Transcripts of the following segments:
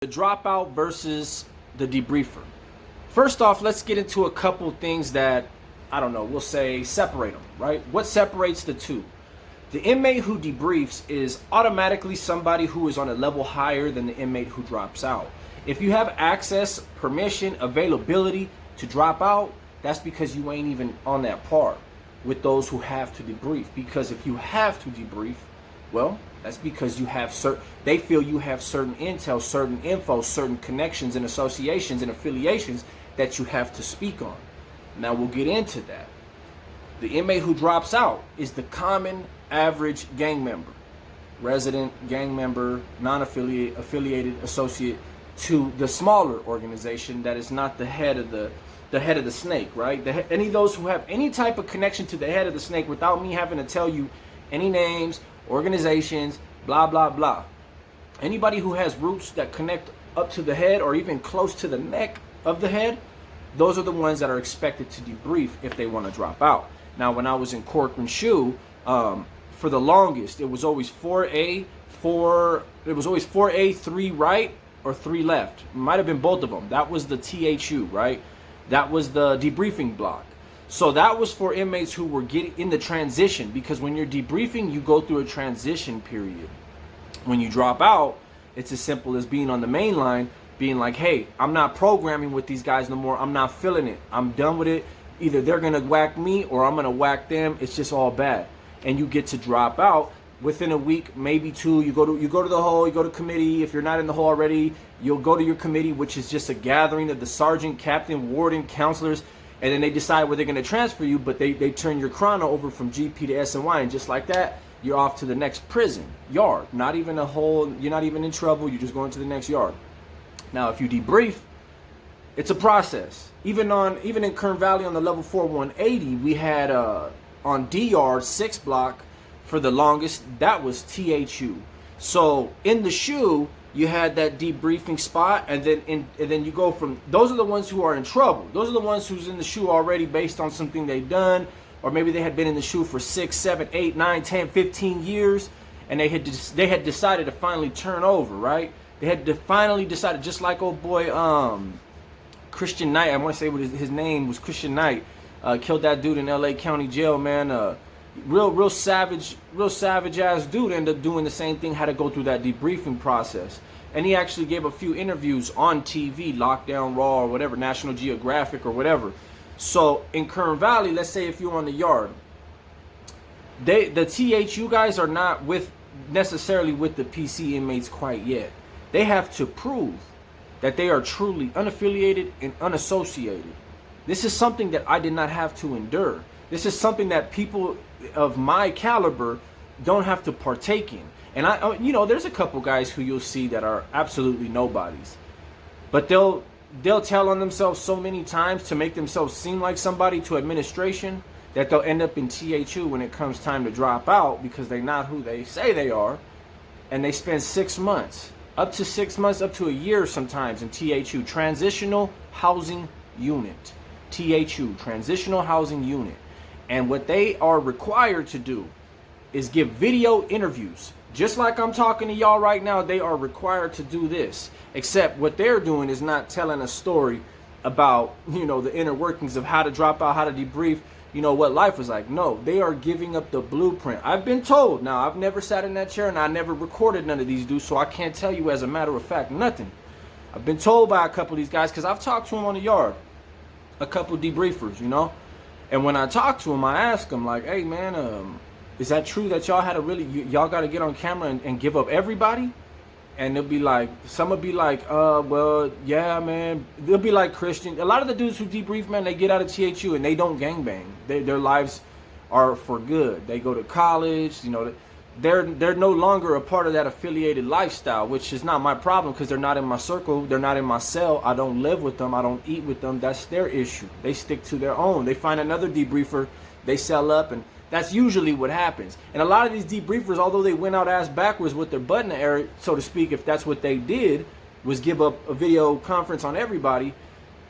The dropout versus the debriefer. First off, let's get into a couple things that, I don't know, we'll say separate them, right? What separates the two? The inmate who debriefs is automatically somebody who is on a level higher than the inmate who drops out. If you have access, permission, availability to drop out, that's because you ain't even on that par with those who have to debrief. Because if you have to debrief, well, that's because they feel you have certain intel, certain info, certain connections and associations and affiliations that you have to speak on. Now we'll get into that. The inmate who drops out is the common average gang member, resident gang member, affiliated associate to the smaller organization that is not the head of the snake, right? Any of those who have any type of connection to the head of the snake without me having to tell you any names, organizations, blah, blah, blah. Anybody who has roots that connect up to the head or even close to the neck of the head, those are the ones that are expected to debrief if they want to drop out. Now, when I was in Corcoran SHU, for the longest, it was always 4A, 3 right or 3 left. It might have been both of them. That was the THU, right? That was the debriefing block. So that was for inmates who were getting in the transition, because when you're debriefing, you go through a transition period. When you drop out, it's as simple as being on the main line, being like, hey, I'm not programming with these guys no more. I'm not feeling it. I'm done with it. Either they're going to whack me or I'm going to whack them. It's just all bad. And you get to drop out within a week, maybe two. You go to the hole, you go to committee. If you're not in the hole already, you'll go to your committee, which is just a gathering of the sergeant, captain, warden, counselors. And then they decide where they're going to transfer you, but they turn your chrono over from GP to SNY, and just like that, you're off to the next prison yard. Not even a hole. You're not even in trouble. You're just going to the next yard. Now, if you debrief, it's a process. Even in Kern Valley on the level 4 180, we had on D yard 6 block for the longest. That was THU. So in the SHU, you had that debriefing spot, and then you go from, those are the ones who are in trouble. Those are the ones who's in the SHU already based on something they've done, or maybe they had been in the SHU for 6, 7, 8, 9, 10, 15 years, and they had decided to finally turn over, right? They had finally decided, just like old boy Christian Knight. I want to say what his name was, Christian Knight, killed that dude in LA County Jail, man. Real savage ass dude ended up doing the same thing, had to go through that debriefing process. And he actually gave a few interviews on TV, Lockdown Raw or whatever, National Geographic or whatever. So in Kern Valley, let's say if you're on the yard, the THU guys are not necessarily with the PC inmates quite yet. They have to prove that they are truly unaffiliated and unassociated. This is something that I did not have to endure. This is something that people of my caliber don't have to partake in. And there's a couple guys who you'll see that are absolutely nobodies, but they'll tell on themselves so many times to make themselves seem like somebody to administration that they'll end up in THU when it comes time to drop out, because they're not who they say they are. And they spend 6 months, up to 6 months, up to a year sometimes in THU, Transitional Housing Unit. THU, Transitional Housing Unit. And what they are required to do is give video interviews. Just like I'm talking to y'all right now, they are required to do this. Except what they're doing is not telling a story about, the inner workings of how to drop out, how to debrief, what life was like. No, they are giving up the blueprint. I've been told. Now, I've never sat in that chair and I never recorded none of these dudes, so I can't tell you as a matter of fact nothing. I've been told by a couple of these guys, because I've talked to them on the yard, a couple of debriefers, And when I talk to them, I ask them, like, hey, man, is that true that y'all had y'all got to get on camera and give up everybody? And they'll be like, some will be like, well, yeah, man. They'll be like Christian. A lot of the dudes who debrief, man, they get out of THU and they don't gangbang. Their lives are for good. They go to college, they're no longer a part of that affiliated lifestyle, which is not my problem, because they're not in my circle. They're not in my cell. I don't live with them. I don't eat with them. That's their issue. They stick to their own. They find another debriefer. They sell up, and that's usually what happens. And a lot of these debriefers, although they went out ass backwards with their butt in the air, so to speak, if that's what they did, was give up a video conference on everybody,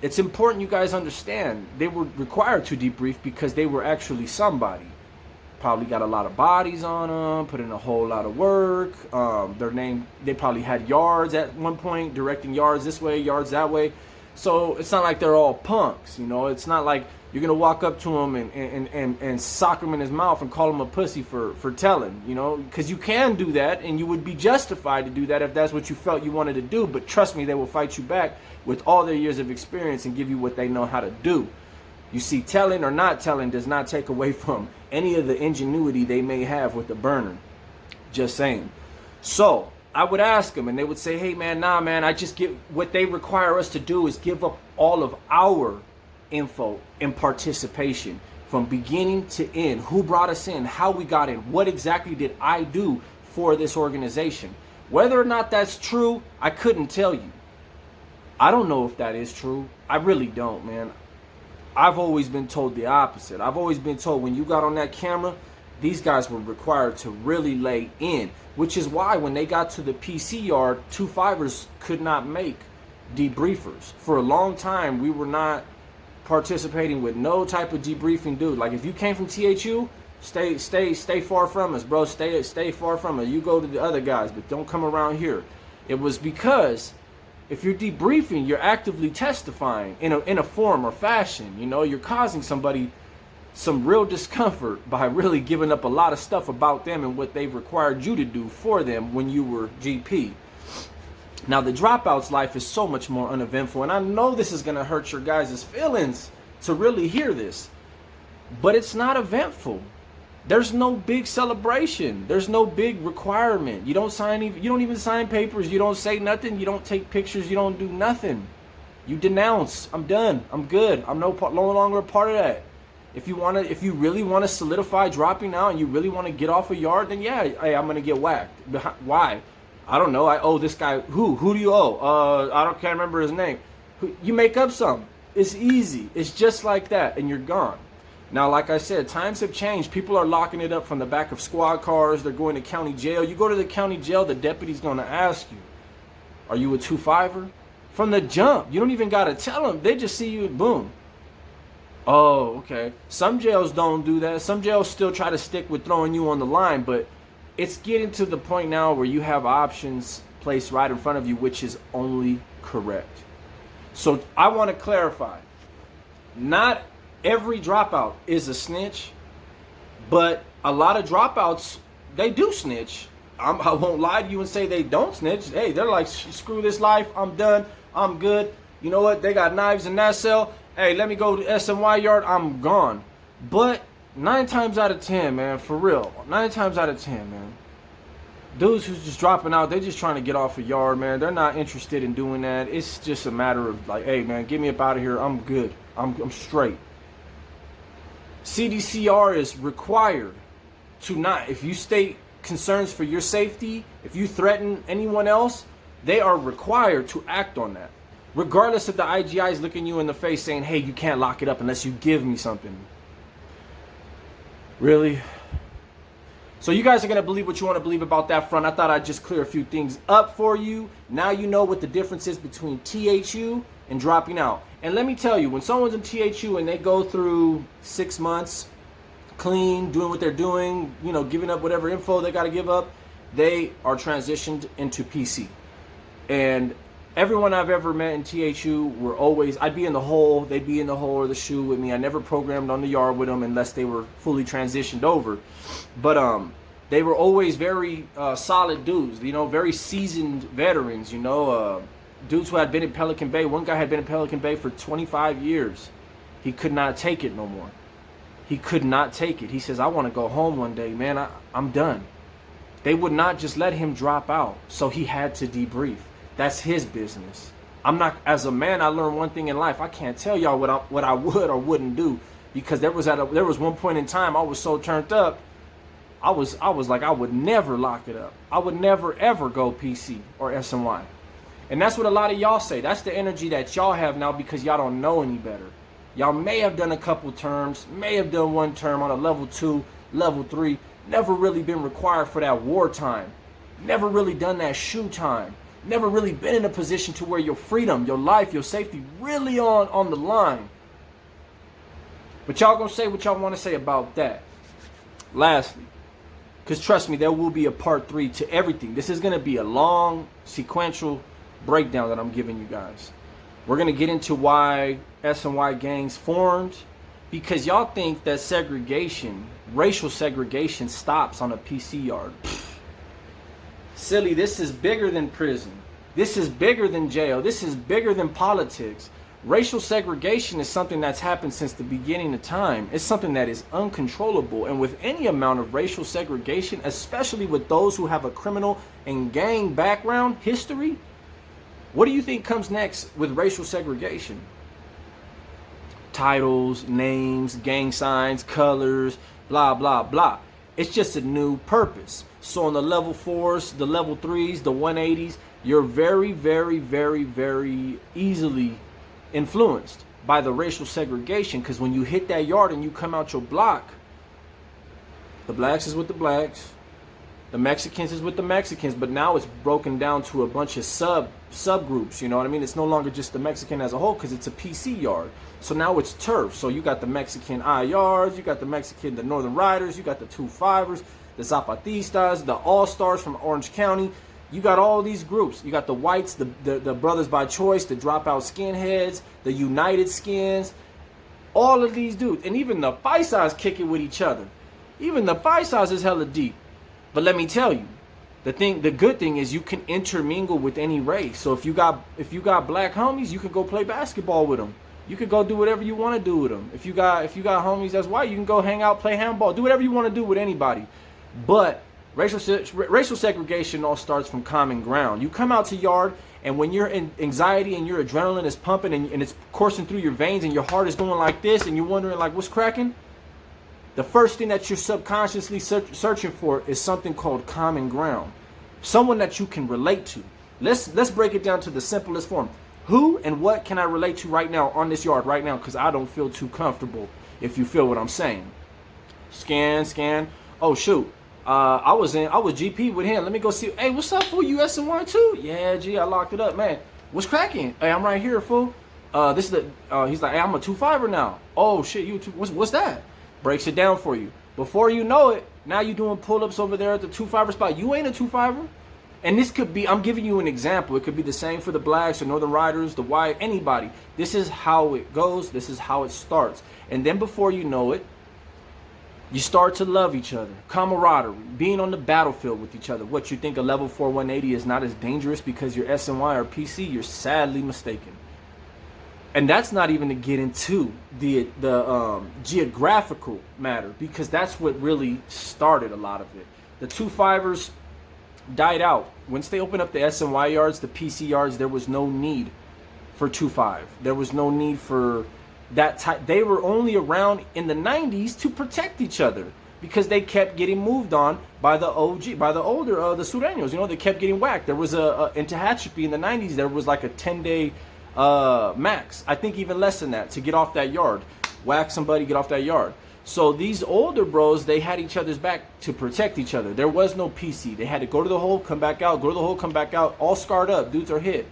it's important you guys understand they were required to debrief because they were actually somebody. probably got a lot of bodies on them, put in a whole lot of work. They probably had yards at one point, directing yards this way, yards that way. So it's not like they're all punks, you know. It's not like you're gonna walk up to him and sock him in his mouth and call him a pussy for telling, you know, because you can do that and you would be justified to do that if that's what you felt you wanted to do. But trust me, they will fight you back with all their years of experience and give you what they know how to do. You see, telling or not telling does not take away from any of the ingenuity they may have with the burner. Just saying. So I would ask them and they would say, hey man, nah man, what they require us to do is give up all of our info and participation from beginning to end. Who brought us in, how we got in, what exactly did I do for this organization. Whether or not that's true, I couldn't tell you. I don't know if that is true. I really don't, man. I've always been told the opposite. I've always been told when you got on that camera, these guys were required to really lay in, which is why when they got to the PC yard, 2-5ers could not make debriefers. For a long time, we were not participating with no type of debriefing dude. Like if you came from THU, stay far from us, bro. Stay far from us. You go to the other guys, but don't come around here. It was because if you're debriefing, you're actively testifying in a form or fashion. You know, you're causing somebody some real discomfort by really giving up a lot of stuff about them and what they've required you to do for them when you were GP. Now, the Dropout's life is so much more uneventful, and I know this is going to hurt your guys' feelings to really hear this, but it's not eventful. There's no big celebration. There's no big requirement. You don't even sign papers. You don't say nothing. You don't take pictures. You don't do nothing. You denounce. I'm done. I'm good. I'm no longer a part of that. If you really want to solidify dropping out and you really want to get off a yard, then yeah, hey, I'm gonna get whacked. Why? I don't know. I owe this guy. Who do you owe? Can't remember his name. You make up something. It's easy. It's just like that, and you're gone. Now, like I said, times have changed. People are locking it up from the back of squad cars. They're going to county jail. You go to the county jail, the deputy's going to ask you, are you a 2-5er? From the jump. You don't even got to tell them. They just see you and boom. Oh, okay. Some jails don't do that. Some jails still try to stick with throwing you on the line, but it's getting to the point now where you have options placed right in front of you, which is only correct. So I want to clarify. Not every dropout is a snitch, but a lot of dropouts, they do snitch. I won't lie to you and say they don't snitch. Hey, they're like, screw this life. I'm done. I'm good. You know what? They got knives in that cell. Hey, let me go to SMY yard. I'm gone. But 9 times out of 10, man, for real, 9 times out of 10, man, dudes who's just dropping out, they're just trying to get off a yard, man. They're not interested in doing that. It's just a matter of like, hey, man, get me up out of here. I'm good. I'm straight. CDCR is required to not, if you state concerns for your safety, if you threaten anyone else, they are required to act on that. Regardless if the IGI is looking you in the face saying, hey, you can't lock it up unless you give me something. Really? So you guys are going to believe what you want to believe about that front. I thought I'd just clear a few things up for you. Now you know what the difference is between THU and dropping out. And let me tell you, when someone's in THU and they go through 6 months clean, doing what they're doing, you know, giving up whatever info they got to give up, they are transitioned into PC. And everyone I've ever met in THU were always, I'd be in the hole, they'd be in the hole or the shoe with me. I never programmed on the yard with them unless they were fully transitioned over. But they were always very solid dudes, you know, very seasoned veterans, you know, dudes who had been in Pelican Bay. One guy had been in Pelican Bay for 25 years. He could not take it no more. He could not take it. He says, I want to go home one day, man. I'm done. They would not just let him drop out. So he had to debrief. That's his business. I'm not, as a man, I learned one thing in life. I can't tell y'all what I would or wouldn't do, because there was one point in time I was so turned up. I was like, I would never lock it up. I would never ever go PC or SMY. And that's what a lot of y'all say. That's the energy that y'all have now because y'all don't know any better. Y'all may have done a couple terms, may have done 1 term on a level 2, level 3, never really been required for that wartime. Never really done that shoe time. Never really been in a position to where your freedom, your life, your safety really on the line. But y'all gonna say what y'all want to say about that. Lastly, because trust me, there will be a part 3 to everything. This is going to be a long sequential breakdown that I'm giving you guys. We're going to get into why S&Y gangs formed, because y'all think that segregation, racial segregation, stops on a PC yard. Pfft. Silly, this is bigger than prison. This is bigger than jail. This is bigger than politics. Racial segregation is something that's happened since the beginning of time. It's something that is uncontrollable. And with any amount of racial segregation, especially with those who have a criminal and gang background history, what do you think comes next with racial segregation? Titles, names, gang signs, colors, blah, blah, blah. It's just a new purpose. So on the level 4s, the level 3s, the 180s, you're very, very, very, very easily influenced by the racial segregation, because when you hit that yard and you come out your block, the blacks is with the blacks, the Mexicans is with the Mexicans, but now it's broken down to a bunch of subgroups, you know what I mean? It's no longer just the Mexican as a whole, because it's a PC yard. So now it's turf. So you got the Mexican I yards, you got the Mexican, the Northern Riders, you got the 2-5ers, the Zapatistas, the All-Stars from Orange County. You got all these groups. You got the whites, the brothers by choice, the dropout skinheads, the United Skins, all of these dudes. And even the Paisas kick it with each other. Even the Paisas is hella deep. But let me tell you, the good thing is you can intermingle with any race. So if you got black homies, you can go play basketball with them. You can go do whatever you want to do with them. If you got homies that's white, you can go hang out, play handball, do whatever you want to do with anybody. But racial segregation all starts from common ground. You come out to yard, and when your anxiety and your adrenaline is pumping and it's coursing through your veins and your heart is going like this and you're wondering like what's cracking, the first thing that you're subconsciously searching for is something called common ground. Someone that you can relate to. Let's break it down to the simplest form. Who and what can I relate to right now on this yard right now, because I don't feel too comfortable, if you feel what I'm saying. Scan. Oh shoot. I was GP with him. Let me go see. Hey, what's up, fool? You S&Y too? Yeah, G, I locked it up, man. What's cracking? Hey, I'm right here, fool. This is the. He's like, hey, I'm a 2-5er now. Oh shit, you two. What's that? Breaks it down for you. Before you know it, now you're doing pull-ups over there at the 2-5er spot. You ain't a 2-5er. And this could be, I'm giving you an example. It could be the same for the blacks, the Northern Riders, the white, anybody. This is how it goes. This is how it starts. And then before you know it, you start to love each other, camaraderie, being on the battlefield with each other. What, you think a level 4 180 is not as dangerous because you're S&Y or PC? You're sadly mistaken. And that's not even to get into the geographical matter, because that's what really started a lot of it. The 2-5ers died out. Once they opened up the S&Y yards, the PC yards, there was no need for 2-5. There was no need for that type. They were only around in the 90s to protect each other, because they kept getting moved on by the older, the Sureños. You know, they kept getting whacked. There was in Tehachapi in the 90s, there was like a 10-day max. I think even less than that, to get off that yard. Whack somebody, get off that yard. So these older bros, they had each other's back to protect each other. There was no PC. They had to go to the hole, come back out, go to the hole, come back out, all scarred up. Dudes are hit.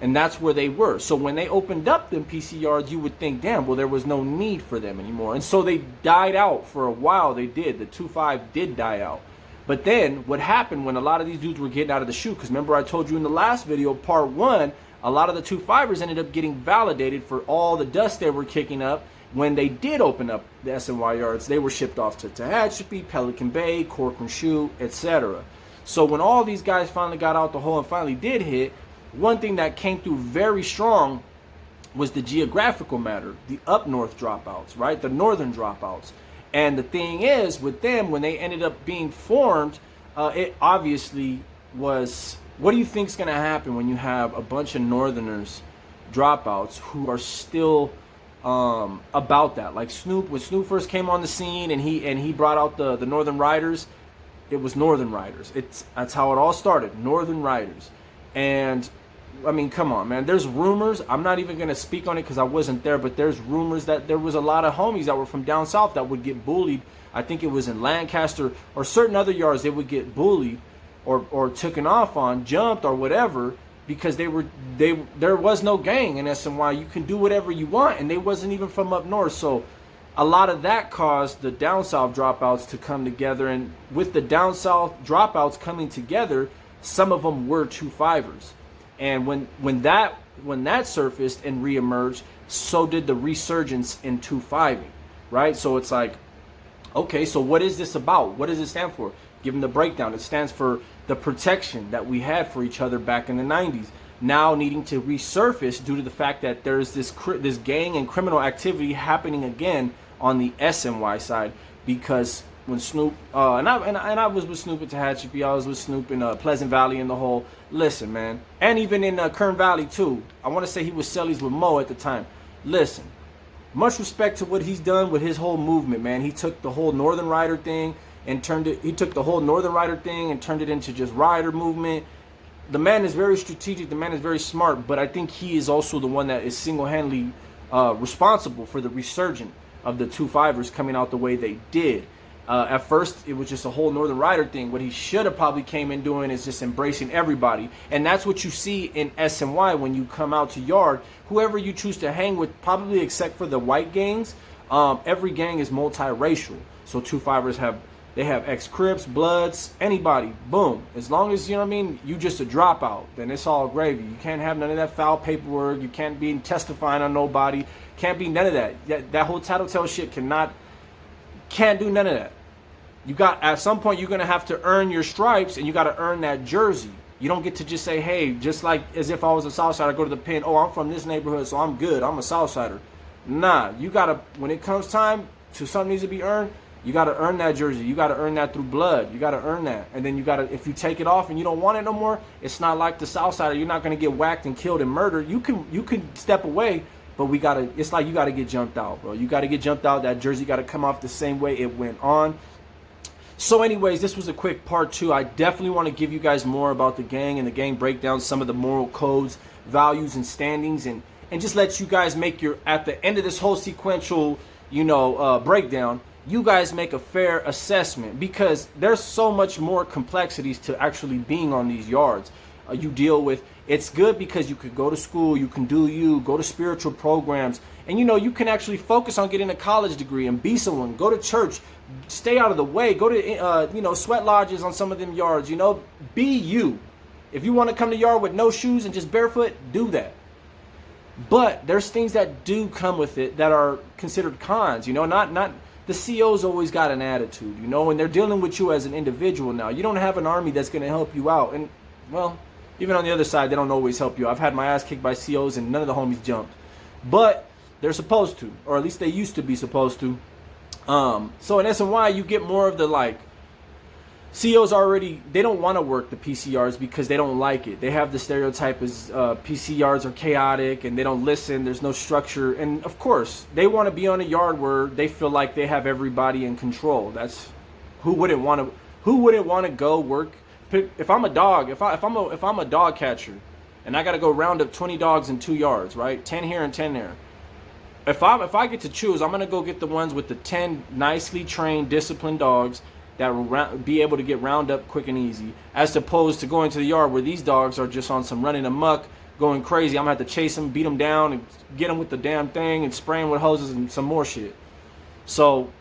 And that's where they were. So when they opened up them PC yards, you would think, damn, well, there was no need for them anymore. And so they died out for a while. They did. The 2-5 did die out. But then what happened when a lot of these dudes were getting out of the chute, because remember I told you in the last video, part 1, a lot of the 2-5ers ended up getting validated for all the dust they were kicking up. When they did open up the S&Y yards, they were shipped off to Tehachapi, Pelican Bay, Corcoran Chute, etc. So when all these guys finally got out the hole and finally did hit, one thing that came through very strong was the geographical matter, the up north dropouts, right? The northern dropouts. And the thing is, with them, when they ended up being formed, it obviously was, what do you think is going to happen when you have a bunch of northerners dropouts who are still about that? Like Snoop, when Snoop first came on the scene and he brought out the Northern Riders, it was Northern Riders. That's how it all started, Northern Riders. And I mean, come on, man. There's rumors. I'm not even going to speak on it because I wasn't there, but there's rumors that there was a lot of homies that were from down south that would get bullied. I think it was in Lancaster or certain other yards. They would get bullied or taken off on, jumped or whatever, because there was no gang in S&Y. You can do whatever you want, and they wasn't even from up north. So a lot of that caused the down south dropouts to come together, and with the down south dropouts coming together, some of them were 2-5ers. And when that surfaced and reemerged, so did the resurgence in 2-5ing, right? So it's like, okay, so what is this about? What does it stand for? Give them the breakdown. It stands for the protection that we had for each other back in the 90s, now needing to resurface due to the fact that there's this gang and criminal activity happening again on the SNY side, because when Snoop and I was with Snoop at Tehachapi, I was with Snoop in Pleasant Valley and the whole. Listen, man, and even in Kern Valley too. I want to say he was Sellies with Mo at the time. Listen, much respect to what he's done with his whole movement, man. He took the whole Northern Rider thing and turned it. He took the whole Northern Rider thing and turned it into just Rider movement. The man is very strategic. The man is very smart. But I think he is also the one that is single-handedly responsible for the resurgence of the 2-5ers coming out the way they did. At first, it was just a whole Northern Rider thing. What he should have probably came in doing is just embracing everybody. And that's what you see in SNY when you come out to Yard. Whoever you choose to hang with, probably except for the white gangs, every gang is multiracial. So 2-5ers have ex-Crips, Bloods, anybody. Boom. As long as, you know what I mean, you just a dropout, then it's all gravy. You can't have none of that foul paperwork. You can't be testifying on nobody. Can't be none of that. That whole tattletale shit can't do none of that. You got, at some point, you're going to have to earn your stripes, and you got to earn that jersey. You don't get to just say, hey, just like as if I was a Southsider, I go to the pen, oh, I'm from this neighborhood, so I'm good. I'm a Southsider. Nah, you got to, when it comes time to something needs to be earned, you got to earn that jersey. You got to earn that through blood. You got to earn that. And then you got to, if you take it off and you don't want it no more, it's not like the Southsider. You're not going to get whacked and killed and murdered. You can step away, but it's like you got to get jumped out, bro. You got to get jumped out. That jersey got to come off the same way it went on. So anyways, this was a quick part 2. I definitely want to give you guys more about the gang and the gang breakdown, some of the moral codes, values, and standings, and just let you guys make your, at the end of this whole sequential, breakdown, you guys make a fair assessment, because there's so much more complexities to actually being on these yards. You deal with, it's good because you could go to school, you can go to spiritual programs, and you can actually focus on getting a college degree and be someone, go to church, stay out of the way, go to sweat lodges on some of them yards, be you. If you want to come to yard with no shoes and just barefoot, do that. But there's things that do come with it that are considered cons, not the CO's always got an attitude, and they're dealing with you as an individual now. You don't have an army that's going to help you out. And, well, even on the other side, they don't always help you. I've had my ass kicked by COs and none of the homies jumped. But they're supposed to, or at least they used to be supposed to. So in SNY, you get more of the, COs already, they don't want to work the PCRs because they don't like it. They have the stereotype as PCRs are chaotic and they don't listen. There's no structure. And of course, they want to be on a yard where they feel like they have everybody in control. That's who wouldn't want to go work. If I'm a dog, if I'm a dog catcher and I got to go round up 20 dogs in 2 yards, right? 10 here and 10 there. If I get to choose, I'm going to go get the ones with the 10 nicely trained, disciplined dogs that will be able to get round up quick and easy, as opposed to going to the yard where these dogs are just on some running amok, going crazy. I'm going to have to chase them, beat them down, and get them with the damn thing and spray them with hoses and some more shit. So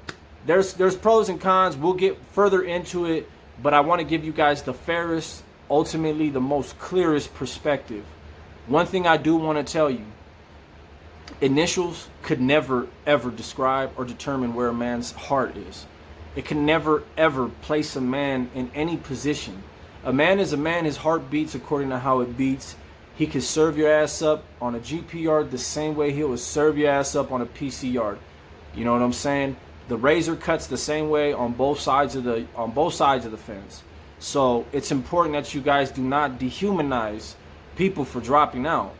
there's pros and cons. We'll get further into it, but I want to give you guys the fairest, ultimately the most clearest perspective. One thing I do want to tell you, initials could never, ever describe or determine where a man's heart is. It can never, ever place a man in any position. A man is a man. His heart beats according to how it beats. He can serve your ass up on a GP yard the same way he will serve your ass up on a PC yard. You know what I'm saying? The razor cuts the same way on both sides of the fence. So it's important that you guys do not dehumanize people for dropping out.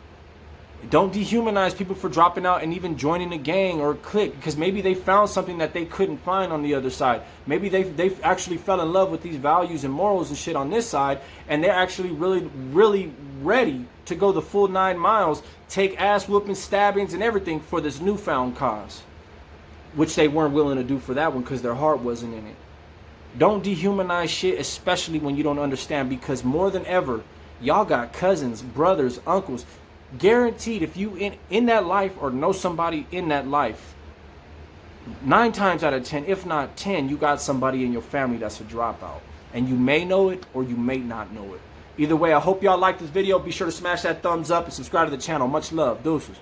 Don't dehumanize people for dropping out and even joining a gang or a clique, because maybe they found something that they couldn't find on the other side. Maybe they actually fell in love with these values and morals and shit on this side, and they're actually really, really ready to go the full 9 miles, take ass whoopings, stabbings, and everything for this newfound cause, which they weren't willing to do for that one because their heart wasn't in it. Don't dehumanize shit, especially when you don't understand, because more than ever, y'all got cousins, brothers, uncles. Guaranteed, if you in that life or know somebody in that life, 9 times out of 10, if not 10, you got somebody in your family that's a dropout. And you may know it or you may not know it. Either way, I hope y'all like this video. Be sure to smash that thumbs up and subscribe to the channel. Much love. Deuces.